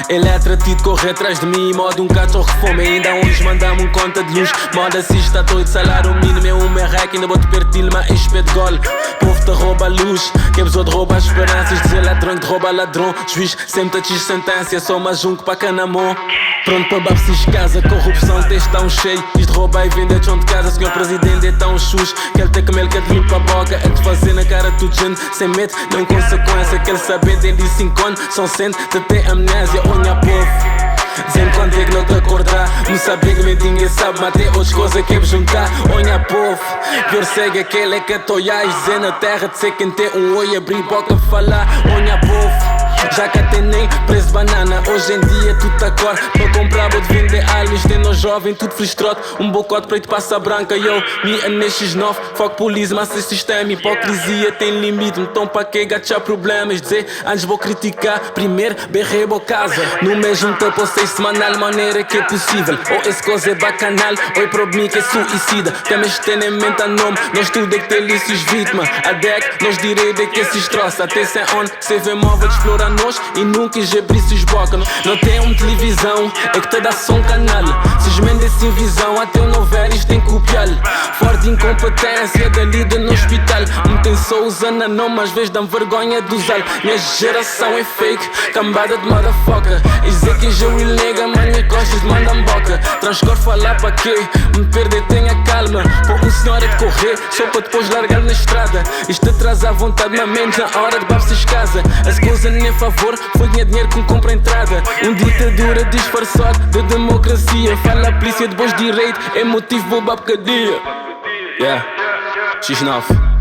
Ele é atrativo, corre atrás de mim, modo um cachorro que fome. Ainda uns mandam conta de luz, moda se está doido, salário mínimo é um merreque. Ainda vou te pertil, mas espé de gole. Povo te rouba a luz, que pessoa te rouba as esperanças. Dizer ladrão que te rouba ladrão, juiz sempre te diz sentença. Só mais um que para canamon. Pronto para babsis casa, corrupção tens tão cheio. Diz de roubar e vender chão de casa, senhor presidente é tão chus. Que ele tem que mel, que ele limpa a boca, é te fazer na cara tudo gente. Sem medo, não consequência, que ele saber tem de 5 anos. São sente, te tem amnésia, olha povo. Dizem quando é que não te acordar, não sabia que ninguém sabe, mas tem outras coisas que é juntar. Olha povo, ver segue aquele é que é toiais. Dizer na terra de ser quem tem um oi, abrir boca falar. Olha povo, já que tem nem preço banana. Hoje em dia tudo tá cor, para comprar vou te vender almas. Tem no jovem, tudo frustrado, um bocote preto passa branca. Yo, me NX9, foco polícia, mas esse sistema. Hipocrisia tem limite, então para que gachar problemas? Dizer, antes vou criticar, primeiro berrei boa casa. No mês junta para 6 semanal, maneira que é possível. Ou esse coisa é bacanal, ou é para mim que é suicida. Também tem em mente a nome, nós tudo é que tem lícios vítima. A deck, nós direito é que esses troços. Até sem onde, se vê móvel de explorar nós e nunca já brilha os boca. Não tem uma televisão, é que te dá só um canal. Se esmende sem visão, até o novelis tem que copiar. Fora de incompetência, da lida no hospital. Não tem só usando a nome, às vezes dão vergonha de usar. Minha geração é fake, cambada de motherfucker. E dizer que já real nega, mas minhas costas mandam boca. Transcor falar para quê? Me perder, tenha calma. Pô, um senhor é de correr, só para depois largar na estrada. Isto traz à vontade, mas menos na hora de babses casa. As coisas nem a favor, foi dinheiro que me compra entrada. Um ditadura disfarçado de democracia. Fala a polícia de bons direitos, é motivo boba cadeia. Yeah, X9.